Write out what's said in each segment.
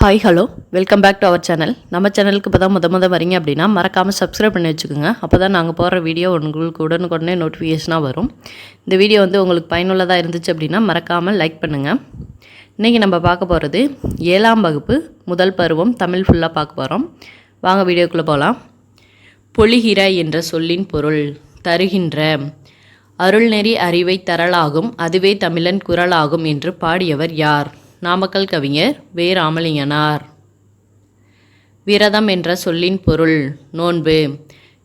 Hi hello welcome back to our channel. நம்ம சேனலுக்கு இப்போ தான் முத வரீங்க அப்படின்னா மறக்காமல் சப்ஸ்கிரைப் பண்ணி வச்சுக்கோங்க. அப்போ தான் நாங்கள் போடுற வீடியோ உங்களுக்கு உடனுக்குடனே நோட்டிஃபிகேஷனாக வரும். இந்த வீடியோ உங்களுக்கு பயனுள்ளதாக இருந்துச்சு அப்படின்னா மறக்காமல் லைக் பண்ணுங்கள். இன்றைக்கி நம்ம பார்க்க போகிறது 7ஆம் வகுப்பு முதல் பருவம் தமிழ் ஃபுல்லாக பார்க்க போகிறோம். வாங்க வீடியோக்குள்ளே போகலாம். பொழிகிற என்ற சொல்லின் பொருள் தருகின்ற, அருள்நெறி அறிவை தரலாகும், அதுவே தமிழன் குரலாகும் என்று பாடியவர் யார்? நாமக்கல் கவிஞர் வே. ராமலிங்கனார். விரதம் என்ற சொல்லின் பொருள் நோன்பு.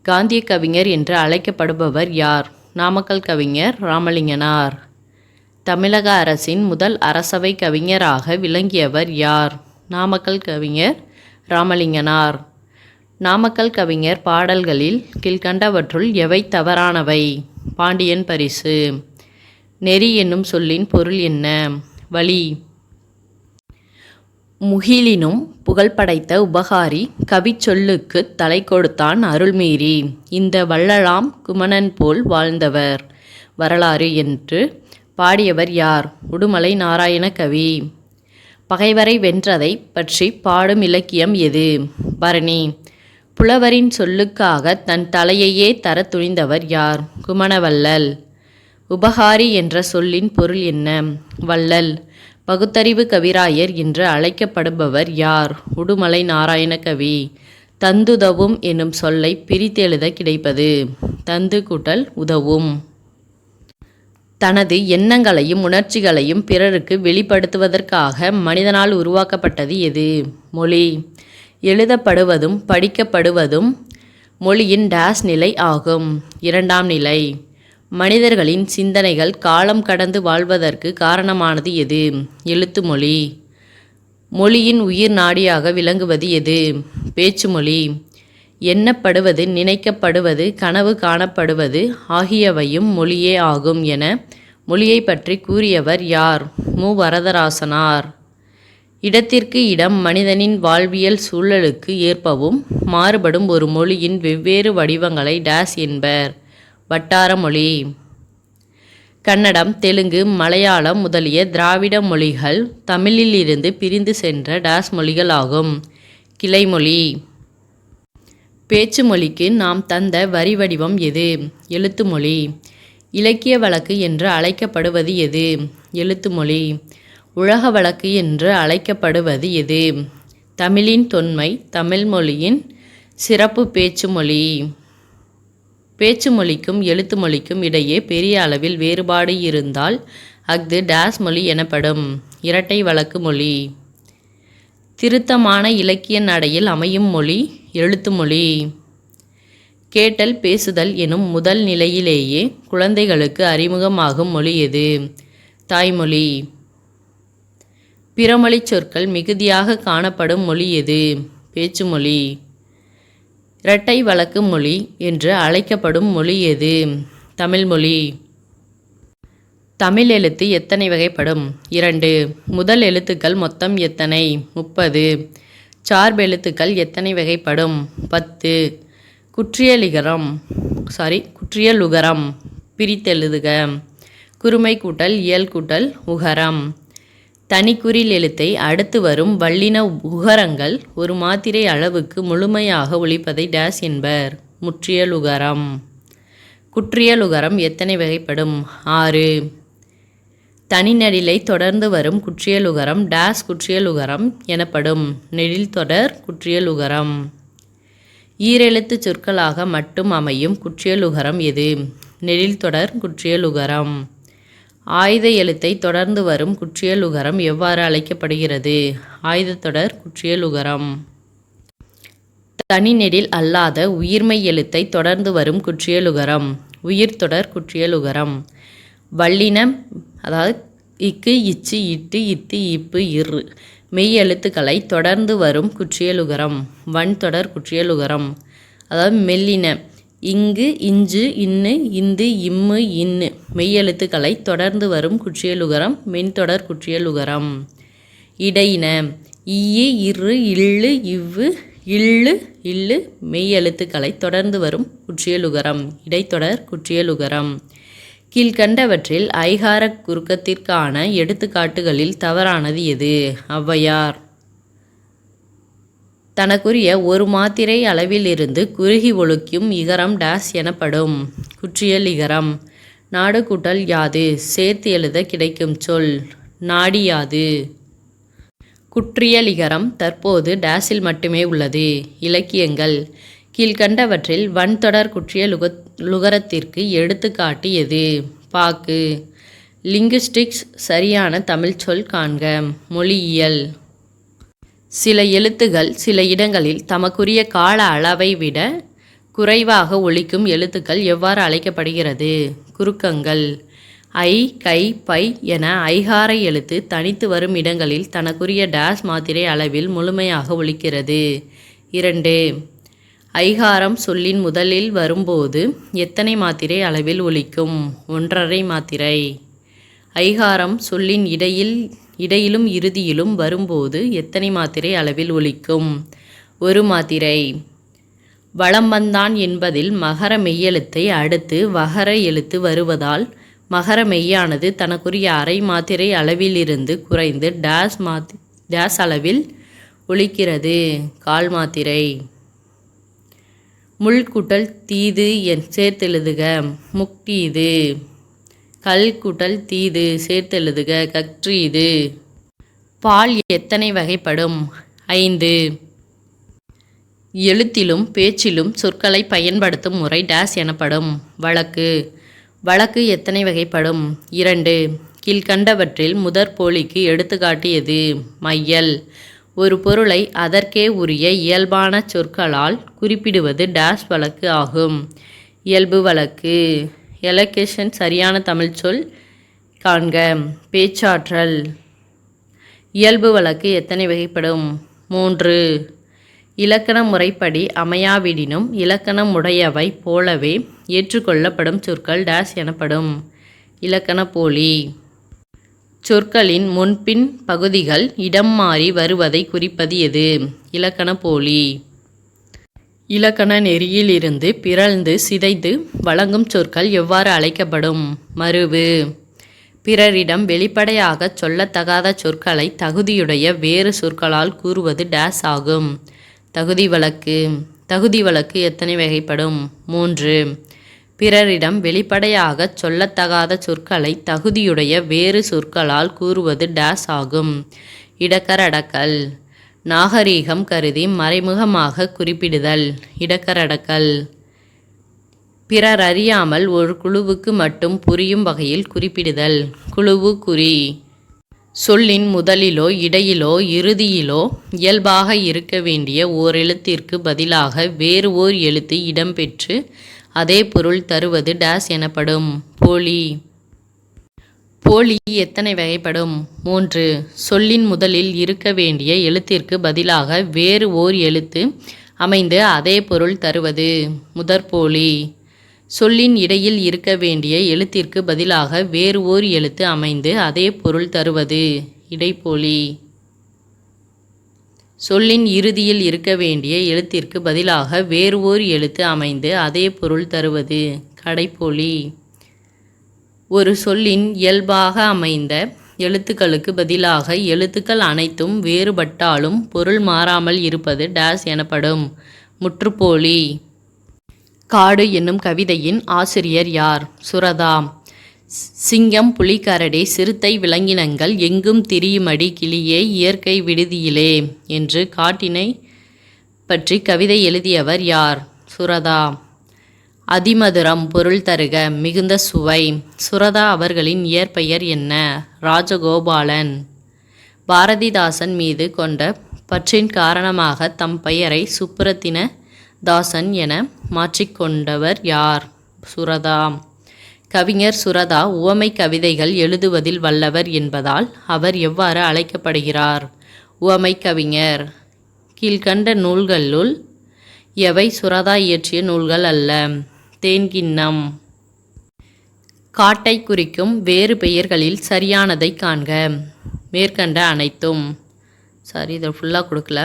காந்திய கவிஞர் என்று அழைக்கப்படுபவர் யார்? நாமக்கல் கவிஞர் ராமலிங்கனார். தமிழக அரசின் முதல் அரசவை கவிஞராக விளங்கியவர் யார்? நாமக்கல் கவிஞர் ராமலிங்கனார். நாமக்கல் கவிஞர் பாடல்களில் கீழ்கண்டவற்றுள் எவை தவறானவை? பாண்டியன் பரிசு. நெறி என்னும் சொல்லின் பொருள் என்ன? வழி. முகிலினும் புகழ்படைத்த உபகாரி கவிச்சொல்லுக்கு தலை கொடுத்தான் அருள்மீறி, இந்த வள்ளலாம் குமணன் போல் வாழ்ந்தவர் வரலாறு என்று பாடியவர் யார்? உடுமலை நாராயண கவி. பகைவரை வென்றதை பற்றி பாடும் இலக்கியம் எது? பரணி. புலவரின் சொல்லுக்காக தன் தலையையே தர துணிந்தவர் யார்? குமணவள்ளல். உபகாரி என்ற சொல்லின் பொருள் என்ன? வள்ளல். பகுத்தறிவு கவிராயர் என்று அழைக்கப்படுபவர் யார்? உடுமலை நாராயண கவி. தந்துதவும் என்னும் சொல்லை பிரித்தெழுத கிடைப்பது தந்து கூட்டல் உதவும். தனது எண்ணங்களையும் உணர்ச்சிகளையும் பிறருக்கு வெளிப்படுத்துவதற்காக மனிதனால் உருவாக்கப்பட்டது எது? மொழி. எழுதப்படுவதும் படிக்கப்படுவதும் மொழியின் டேஸ் நிலை ஆகும். 2ஆம் நிலை. மனிதர்களின் சிந்தனைகள் காலம் கடந்து வாழ்வதற்கு காரணமானது எது? எழுத்து மொழி. மொழியின் உயிர் நாடியாக விளங்குவது எது? பேச்சு மொழி. எண்ணப்படுவது, நினைக்கப்படுவது, கனவு காணப்படுவது ஆகியவையும் மொழியே ஆகும் என மொழியை பற்றி கூறியவர் யார்? மு. வரதராசனார். இடத்திற்கு இடம் மனிதனின் வாழ்வியல் சூழலுக்கு ஏற்பவும் மாறுபடும் ஒரு மொழியின் வெவ்வேறு வடிவங்களை டேஸ் என்பர்? வட்டார மொழி. கன்னடம், தெலுங்கு, மலையாளம் முதலிய திராவிட மொழிகள் தமிழிலிருந்து பிரிந்து சென்ற டேஸ் மொழிகள் ஆகும். கிளைமொழி. பேச்சு மொழிக்கு நாம் தந்த வரி வடிவம் எது? எழுத்து மொழி. இலக்கிய வழக்கு என்று அழைக்கப்படுவது எது? எழுத்து மொழி. உலக வழக்கு என்று அழைக்கப்படுவது எது? தமிழின் தொன்மை, தமிழ் மொழியின் சிறப்பு. பேச்சு மொழி. பேச்சு மொழிக்கும் எழுத்து மொழிக்கும் இடையே பெரிய அளவில் வேறுபாடு இருந்தால் அஃது டேஸ் மொழி எனப்படும். இரட்டை வழக்கு மொழி. திருத்தமான இலக்கிய நடையில் அமையும் மொழி எழுத்து மொழி. கேட்டல் பேசுதல் எனும் முதல் நிலையிலேயே குழந்தைகளுக்கு அறிமுகமாகும் மொழி எது? தாய்மொழி. பிறமொழி சொற்கள் மிகுதியாக காணப்படும் மொழி எது? பேச்சு மொழி. இரட்டை வழக்கு மொழி என்று அழைக்கப்படும் மொழி எது? தமிழ் மொழி. தமிழ் எழுத்து எத்தனை வகைப்படும்? 2. முதல் எழுத்துக்கள் மொத்தம் எத்தனை? 30. சார்பெழுத்துக்கள் எத்தனை வகைப்படும்? 10. குற்றியலுகரம் பிரித்தெழுதுக. குறுமை கூட்டல் இயல் கூட்டல் உகரம். தனிக்குறில் எழுத்தை அடுத்து வரும் வல்லின உகரங்கள் ஒரு மாத்திரை அளவுக்கு முழுமையாக ஒலிப்பதை டேஸ் என்பர்? முற்றியலுகரம். குற்றியலுகரம் எத்தனை வகைப்படும்? 6. தனிநெடிலை தொடர்ந்து வரும் குற்றியலுகரம் டேஸ் குற்றியலுகரம் எனப்படும்? நெடில் தொடர் குற்றியலுகரம். ஈரெழுத்து சொற்களாக மட்டும் அமையும் குற்றியலுகரம் எது? நெடில் தொடர் குற்றியலுகரம். ஆயுத எழுத்தை தொடர்ந்து வரும் குற்றியலுகரம் எவ்வாறு அழைக்கப்படுகிறது? ஆயுதத்தொடர் குற்றியலுகரம். தனிநெடில் அல்லாத உயிர்மை எழுத்தை தொடர்ந்து வரும் குற்றியலுகரம் உயிர்த்தொடர் குற்றியலுகரம். வல்லினம், அதாவது இக்கு, இச்சு, இட்டு, இத்து, இப்பு, இரு மெய் எழுத்துக்களை தொடர்ந்து வரும் குற்றியலுகரம் வன்தொடர் குற்றியலுகரம். அதாவது மெல்லின இங்கு, இஞ்சு, இன்னு, இந்து, இம்மு, இன்னு மெய்யெழுத்துக்களை தொடர்ந்து வரும் குற்றியலுகரம் மென்தொடர் குற்றியலுகரம். இடையின ஈயு, இரு, இல்லு, இவ்வு, இல்லு, இல்லு மெய்யெழுத்துக்களை தொடர்ந்து வரும் குற்றியலுகரம் இடைத்தொடர் குற்றியலுகரம். கீழ்கண்டவற்றில் ஐகார குறுக்கத்திற்கான எடுத்துக்காட்டுகளில் தவறானது எது? ஔவையார். தனக்குரிய ஒரு மாத்திரை அளவிலிருந்து குறுகி ஒலிக்கும் இகரம் டேஸ் எனப்படும். குற்றியல் இகரம். நாடு கூட்டல் யாது சேர்த்து எழுத கிடைக்கும் சொல். நாடி யாது. குற்றியல் இகரம் தற்போது டேஸில் மட்டுமே உள்ளது. இலக்கியங்கள். கீழ்கண்டவற்றில் வன்தொடர் குற்றிய லுகரத்திற்கு எடுத்துக்காட்டு எது? பாக்கு. லிங்குஸ்டிக்ஸ் சரியான தமிழ் சொல் காண்க. மொழியியல். சில எழுத்துகள் சில இடங்களில் தமக்குரிய கால அளவை விட குறைவாக ஒலிக்கும் எழுத்துக்கள் எவ்வாறு அழைக்கப்படுகிறது? குறுக்கங்கள். ஐ, கை, பை என ஐகார எழுத்து தனித்து வரும் இடங்களில் தனக்குரிய டேஸ் மாத்திரை அளவில் முழுமையாக ஒலிக்கிறது. 2. ஐகாரம் சொல்லின் முதலில் வரும்போது எத்தனை மாத்திரை அளவில் ஒலிக்கும்? 1.5 மாத்திரை. ஐகாரம் சொல்லின் இடையிலும் இறுதியிலும் வரும்போது எத்தனை மாத்திரை அளவில் ஒலிக்கும்? 1 மாத்திரை. வலம் வந்தான் என்பதில் மகர மெய்யெழுத்தை அடுத்து வகர எழுத்து வருவதால் மகர மெய்யானது தனக்குரிய அரை மாத்திரை அளவிலிருந்து குறைந்து டேஸ் அளவில் ஒலிக்கிறது. 1/4 மாத்திரை. முள் கூட்டல் தீது சேர்த்தெழுதுக. முக்டீது. கல் கூட்டல் தீது சேர்த்தெழுதுக. கற்றீது. பால் எத்தனை வகைப்படும்? 5. எழுத்திலும் பேச்சிலும் சொற்களை பயன்படுத்தும் முறை டேஸ் எனப்படும். வழக்கு. வழக்கு எத்தனை வகைப்படும்? 2. கீழ்கண்டவற்றில் முதற்போலிக்கு எடுத்துக்காட்டு எது? மையல். ஒரு பொருளை அதற்கே உரிய இயல்பான சொற்களால் குறிப்பிடுவது டேஸ் வழக்கு ஆகும். இயல்பு வழக்கு. எலொகேஷன் சரியான தமிழ் சொல் காண்க. பேச்சாற்றல். இயல்பு வழக்கு எத்தனை வகைப்படும்? 3. இலக்கண முறைப்படி அமையாவிடினும் இலக்கணம் உடையவை போலவே ஏற்றுக்கொள்ளப்படும் சொற்கள் டேஸ் எனப்படும். இலக்கண போலி. சொற்களின் முன்பின் பகுதிகள் இடம் மாறி வருவதை குறிப்பது எது? இலக்கண போலி. இலக்கண நெறியிலிருந்து பிறழ்ந்து சிதைந்து வழங்கும் சொற்கள் எவ்வாறு அழைக்கப்படும்? மருவு. பிறரிடம் வெளிப்படையாக சொல்லத்தகாத சொற்களை தகுதியுடைய வேறு சொற்களால் கூறுவது டேஸ் ஆகும். தகுதி வழக்கு. தகுதி வழக்கு எத்தனை வகைப்படும்? 3. பிறரிடம் வெளிப்படையாக சொல்லத்தகாத சொற்களை தகுதியுடைய வேறு சொற்களால் கூறுவது டேஸ் ஆகும். இடக்கரடக்கல். நாகரீகம் கருதி மறைமுகமாக குறிப்பிடுதல். இடக்கரடக்கல். பிறர் அறியாமல் ஒரு குழுவுக்கு மட்டும் புரியும் வகையில் குறிப்பிடுதல். குழுவு குறி. சொல்லின் முதலிலோ இடையிலோ இறுதியிலோ இயல்பாக இருக்க வேண்டிய ஓரெழுத்திற்கு பதிலாக வேறு ஓர் எழுத்து இடம்பெற்று அதே பொருள் தருவது டேஸ் எனப்படும். போலி. போலி எத்தனை வகைப்படும்? 3. சொல்லின் முதலில் இருக்க வேண்டிய எழுத்திற்கு பதிலாக வேறு ஓர் எழுத்து அமைந்து அதே பொருள் தருவது முதற்போலி. சொல்லின் இடையில் இருக்க வேண்டிய எழுத்திற்கு பதிலாக வேறு ஓர் எழுத்து அமைந்து அதே பொருள் தருவது இடைப்போலி. சொல்லின் இறுதியில் இருக்க வேண்டிய எழுத்திற்கு பதிலாக வேறு ஓர் எழுத்து அமைந்து அதே பொருள் தருவது கடைப்போலி. ஒரு சொல்லின் இயல்பாக அமைந்த எழுத்துக்களுக்கு பதிலாக எழுத்துக்கள் அனைத்தும் வேறுபட்டாலும் பொருள் மாறாமல் இருப்பது டேஸ் எனப்படும். முற்றுப்போலி. காடு என்னும் கவிதையின் ஆசிரியர் யார்? சுரதா. சிங்கம், புலி, கரடி, சிறுத்தை, விலங்கினங்கள் எங்கும் திரியுமடி கிளியே இயற்கை விடுதியிலே என்று காட்டினை பற்றி கவிதை எழுதியவர் யார்? சுரதா. அதிமதுரம் பொருள் தருக. மிகுந்த சுவை. சுரதா அவர்களின் இயற்பெயர் என்ன? ராஜகோபாலன். பாரதிதாசன் மீது கொண்ட பற்றின் காரணமாக தம் பெயரை சுப்புரத்தின தாசன் என மாற்றிக்கொண்டவர் யார்? சுரதா. கவிஞர் சுரதா உவமை கவிதைகள் எழுதுவதில் வல்லவர் என்பதால் அவர் எவ்வாறு அழைக்கப்படுகிறார்? உவமை கவிஞர். கீழ்கண்ட நூல்களுள் எவை சுரதா இயற்றிய நூல்கள் அல்ல? தேன்கிண்ணம். காட்டை குறிக்கும் வேறு பெயர்களில் சரியானதை காண்க. மேற்கண்ட அனைத்தும். இதை ஃபுல்லாக கொடுக்கல.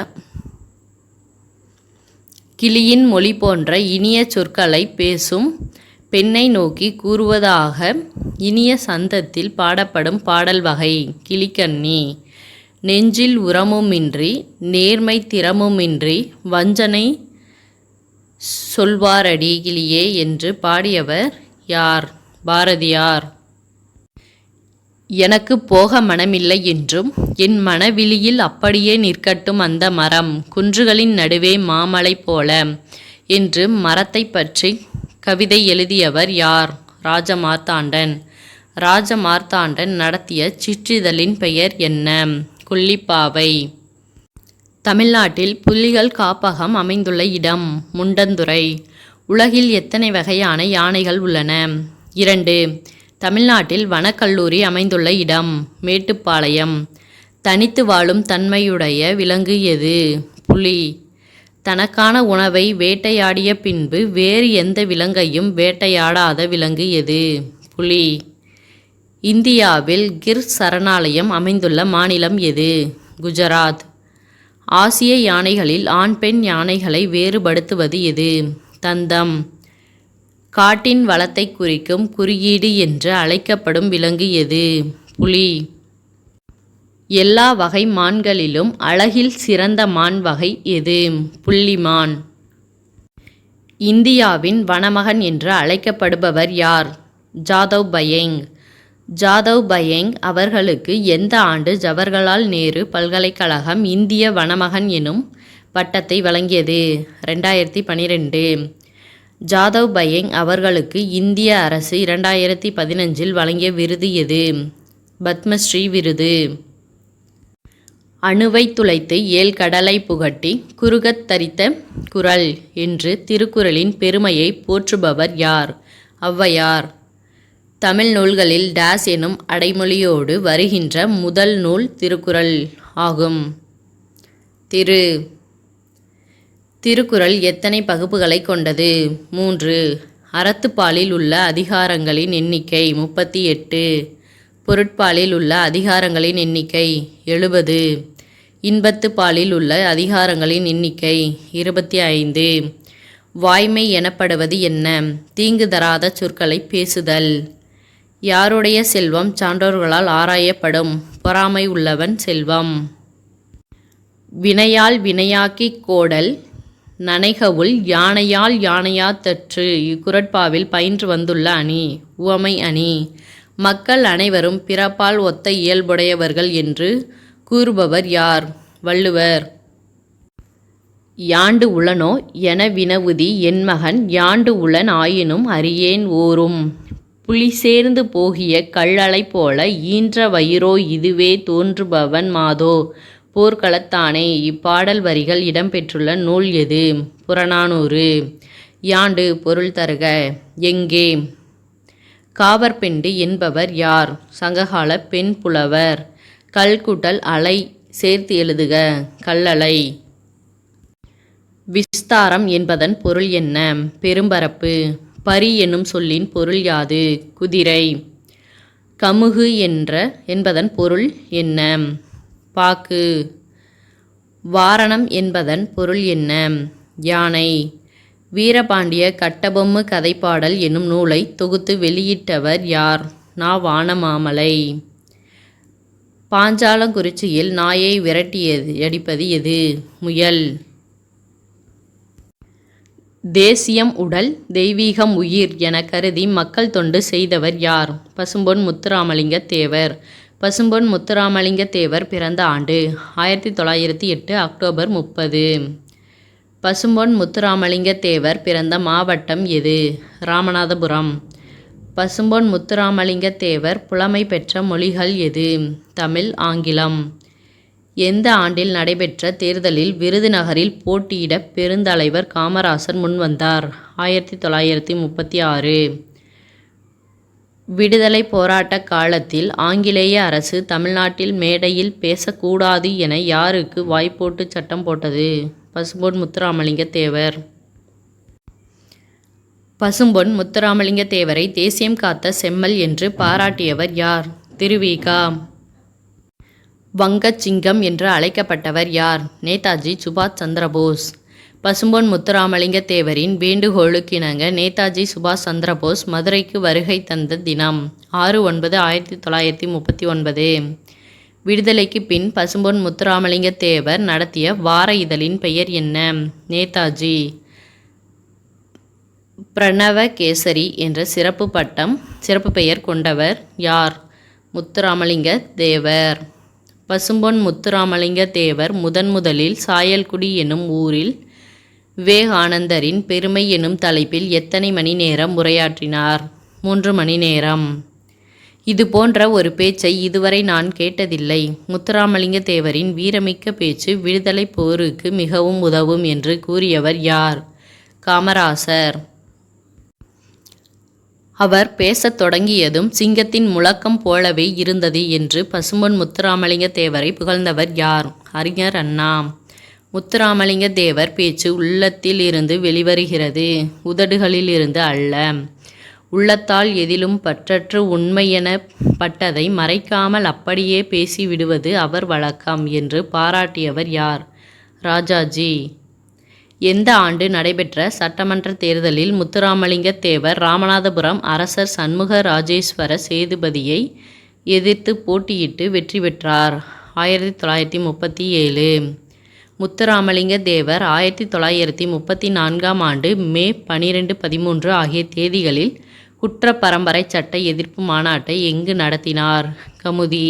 கிளியின் மொழி போன்ற இனிய சொற்களை பேசும் பெண்ணை நோக்கி கூறுவதாக இனிய சந்தத்தில் பாடப்படும் பாடல் வகை கிளிக்கண்ணி. நெஞ்சில் உரமுமின்றி நேர்மை திறமுமின்றி வஞ்சனை சொல்வாரடியிலேயே என்று பாடியவர் யார்? பாரதியார். எனக்கு போக மனமில்லை என்றும் என் மனவிழியில் அப்படியே நிற்கட்டும் அந்த மரம் குன்றுகளின் நடுவே மாமலை போல என்று மரத்தை பற்றி கவிதை எழுதியவர் யார்? ராஜமார்த்தாண்டன். ராஜமார்த்தாண்டன் நடத்திய சிற்றிதழின் பெயர் என்ன? கொல்லிப்பாவை. தமிழ்நாட்டில் புலிகள் காப்பகம் அமைந்துள்ள இடம்? முண்டந்துறை. உலகில் எத்தனை வகையான யானைகள் உள்ளன? 2. தமிழ்நாட்டில் வனக்கல்லூரி அமைந்துள்ள இடம்? மேட்டுப்பாளையம். தனித்து வாழும் தன்மையுடைய விலங்கு எது? புலி. தனக்கான உணவை வேட்டையாடிய பின்பு வேறு எந்த விலங்கையும் வேட்டையாடாத விலங்கு எது? புலி. இந்தியாவில் கிர் சரணாலயம் அமைந்துள்ள மாநிலம் எது? குஜராத். ஆசிய யானைகளில் ஆண் பெண் யானைகளை வேறுபடுத்துவது எது? தந்தம். காட்டின் வளத்தை குறிக்கும் குறியீடு என்று அழைக்கப்படும் விலங்கு எது? புலி. எல்லா வகை மான்களிலும் அழகில் சிறந்த மான் வகை எது? புள்ளிமான். இந்தியாவின் வனமகன் என்று அழைக்கப்படுபவர் யார்? ஜாதவ் பயேங். ஜாதவ் பயேங் அவர்களுக்கு எந்த ஆண்டு ஜவஹர்லால் நேரு பல்கலைக்கழகம் இந்திய வனமகன் எனும் பட்டத்தை வழங்கியது? 2012. ஜாதவ் பயேங் அவர்களுக்கு இந்திய அரசு 2015 வழங்கிய விருது எது? பத்மஸ்ரீ விருது. அணுவை துளைத்து 7 கடலை புகட்டி குறுகத் தரித்த குறள் என்று திருக்குறளின் பெருமையை போற்றுபவர் யார்? ஔவையார். தமிழ் நூல்களில் டேஸ் எனும் அடைமொழியோடு வருகின்ற முதல் நூல் திருக்குறள் ஆகும். திருக்குறள் எத்தனை பகுப்புகளை கொண்டது? 3. அறத்துப்பாலில் உள்ள அதிகாரங்களின் எண்ணிக்கை 38. பொருட்பாலில் உள்ள அதிகாரங்களின் எண்ணிக்கை 70. இன்பத்துப்பாலில் உள்ள அதிகாரங்களின் எண்ணிக்கை 25. வாய்மை எனப்படுவது என்ன? தீங்கு தராத சொற்களை பேசுதல். யாருடைய செல்வம் சான்றோர்களால் ஆராயப்படும்? பொறாமை உள்ளவன் செல்வம். வினையால் வினையாக்கிக் கோடல் நனைகவுள் யானையால் யானையாத்தற்று இக்குறட்பாவில் பயின்று வந்துள்ள அணி உவமை அணி. மக்கள் அனைவரும் பிறப்பால் ஒத்த இயல்புடையவர்கள் என்று கூறுபவர் யார்? வள்ளுவர். யாண்டு உளனோ என வினவுதி என் மகன் யாண்டு உளன் ஆயினும் அறியேன் ஓரும். புலி சேர்ந்து போகிய கள்ளலை போல ஈன்ற வயிறோ இதுவே தோன்றுபவன் மாதோ போர்க்களத்தானே. இப்பாடல் வரிகள் இடம்பெற்றுள்ள நூல் எது? புறநானூறு. யாண்டு பொருள் தருக. எங்கே? காவற்பெண்டு என்பவர் யார்? சங்ககால பெண் புலவர். கல்குட்டல் அலை சேர்த்து எழுதுக. கல்லலை. விஸ்தாரம் என்பதன் பொருள் என்ன? பெரும்பரப்பு. பரி என்னும் சொல்லின் பொருள் யாது? குதிரை. கமுகு என்பதன் பொருள் என்ன? பாக்கு. வாரணம் என்பதன் பொருள் என்ன? யானை. வீரபாண்டிய கட்டபொம்மு கதைப்பாடல் என்னும் நூலை தொகுத்து வெளியிட்டவர் யார்? நா. வானமாமலை. பாஞ்சாலங்குறிச்சியில் நாயை விரட்டியடிப்பது எது? முயல். தேசியம் உடல் தெய்வீகம் உயிர் என கருதி மக்கள் தொண்டு செய்தவர் யார்? பசும்பொன் முத்துராமலிங்க தேவர். பசும்பொன் முத்துராமலிங்க தேவர் பிறந்த ஆண்டு 1908 அக்டோபர் 30. பசும்பொன் முத்துராமலிங்க தேவர் பிறந்த மாவட்டம் எது? ராமநாதபுரம். பசும்பொன் முத்துராமலிங்க தேவர் புலமை பெற்ற மொழிகள் எது? தமிழ், ஆங்கிலம். எந்த ஆண்டில் நடைபெற்ற தேர்தலில் விருதுநகரில் போட்டியிட பெருந்தலைவர் காமராசர் முன்வந்தார்? 1936. விடுதலை போராட்ட காலத்தில் ஆங்கிலேய அரசு தமிழ்நாட்டில் மேடையில் பேசக்கூடாது என யாருக்கு வாய்ப்போட்டு சட்டம் போட்டது? பசும்பொன் முத்துராமலிங்க தேவர். பசும்பொன் முத்துராமலிங்க தேவரை தேசியம் காத்த செம்மல் என்று பாராட்டியவர் யார்? திருவிக. வங்கச்சிங்கம் என்று அழைக்கப்பட்டவர் யார்? நேதாஜி சுபாஷ் சந்திரபோஸ். பசும்பொன் முத்துராமலிங்க தேவரின் வேண்டுகோளுக்கிணங்க நேதாஜி சுபாஷ் சந்திரபோஸ் மதுரைக்கு வருகை தந்த தினம் 6/9/1939. விடுதலைக்கு பின் பசும்பொன் முத்துராமலிங்க தேவர் நடத்திய வார இதழின் பெயர் என்ன? நேதாஜி. பிரணவகேசரி என்ற சிறப்பு பெயர் கொண்டவர் யார்? முத்துராமலிங்க தேவர். பசும்பொன் முத்துராமலிங்க தேவர் முதலில் சாயல்குடி எனும் ஊரில் விவேகானந்தரின் பெருமை எனும் தலைப்பில் எத்தனை மணி நேரம் உரையாற்றினார்? 3 மணி நேரம். இது போன்ற ஒரு பேச்சை இதுவரை நான் கேட்டதில்லை. முத்துராமலிங்க தேவரின் வீரமிக்க பேச்சு விடுதலை போருக்கு மிகவும் உதவும் என்று கூறியவர் யார்? காமராசர். அவர் பேசத் தொடங்கியதும் சிங்கத்தின் முழக்கம் போலவே இருந்தது என்று பசும்பொன் முத்துராமலிங்க தேவரை புகழ்ந்தவர் யார்? அறிஞர் அண்ணா. முத்துராமலிங்க தேவர் பேச்சு உள்ளத்தில் இருந்து வெளிவருகிறது, உதடுகளில் இருந்து அல்ல. உள்ளத்தால் எதிலும் பற்றற்று உண்மையென பட்டதை மறைக்காமல் அப்படியே பேசிவிடுவது அவர் வழக்கம் என்று பாராட்டியவர் யார்? ராஜாஜி. எந்த ஆண்டு நடைபெற்ற சட்டமன்ற தேர்தலில் முத்துராமலிங்க தேவர் ராமநாதபுரம் அரசர் சண்முக ராஜேஸ்வர சேதுபதியை எதிர்த்து போட்டியிட்டு வெற்றி பெற்றார்? 1937. முத்துராமலிங்க தேவர் 1934ஆம் ஆண்டு மே 12, 13 ஆகிய தேதிகளில் குற்ற பரம்பரை சட்ட எதிர்ப்பு மாநாட்டை எங்கு நடத்தினார்? கமுதி.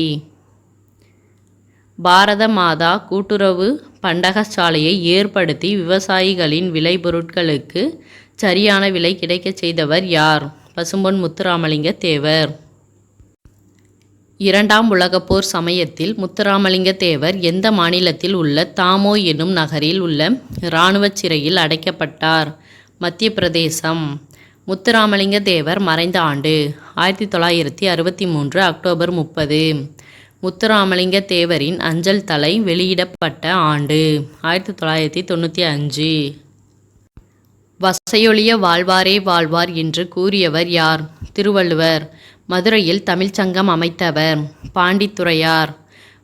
பாரத மாதா கூட்டுறவு பண்டகசாலையை ஏற்படுத்தி விவசாயிகளின் விளைபொருட்களுக்கு சரியான விலை கிடைக்கச் செய்தவர் யார்? பசும்பொன் முத்துராமலிங்க தேவர். 2ஆம் உலகப்போர் சமயத்தில் முத்துராமலிங்க தேவர் எந்த மாநிலத்தில் உள்ள தாமோ எனும் நகரில் உள்ள இராணுவச் சிறையில் அடைக்கப்பட்டார்? மத்திய பிரதேசம். முத்துராமலிங்க தேவர் மறைந்த ஆண்டு? 1963 அக்டோபர் 30. முத்துராமலிங்க தேவரின் அஞ்சல் தலை வெளியிடப்பட்ட ஆண்டு? 1995. வசையொழிய வாழ்வாரே வாழ்வார் என்று கூறியவர் யார்? திருவள்ளுவர். மதுரையில் தமிழ்ச்சங்கம் அமைத்தவர்? பாண்டித்துரையார்.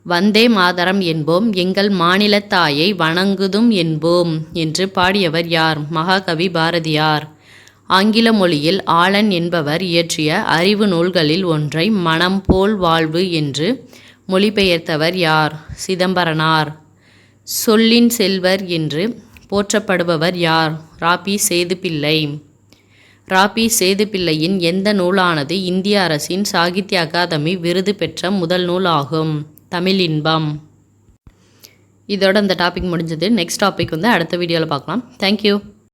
வந்தே மாதரம் என்போம், எங்கள் மாநிலத் தாயை வணங்குதும் என்போம் என்று பாடியவர் யார்? மகாகவி பாரதியார். ஆங்கில மொழியில் ஆலன் என்பவர் இயற்றிய அறிவு நூல்களில் ஒன்றை மனம் போல் வாழ்வு என்று மொழிபெயர்த்தவர் யார்? சிதம்பரனார். சொல்லின் செல்வர் என்று போற்றப்படுபவர் யார்? ரா.பி. சேதுப்பிள்ளை. ரா.பி. சேதுப்பிள்ளையின் எந்த நூலானது இந்திய அரசின் சாகித்ய அகாதமி விருது பெற்ற முதல் நூல் ஆகும்? தமிழ் இன்பம். இதோட இந்த டாபிக் முடிஞ்சது. நெக்ஸ்ட் டாபிக் அடுத்த வீடியோவில் பார்க்கலாம். தேங்க்யூ.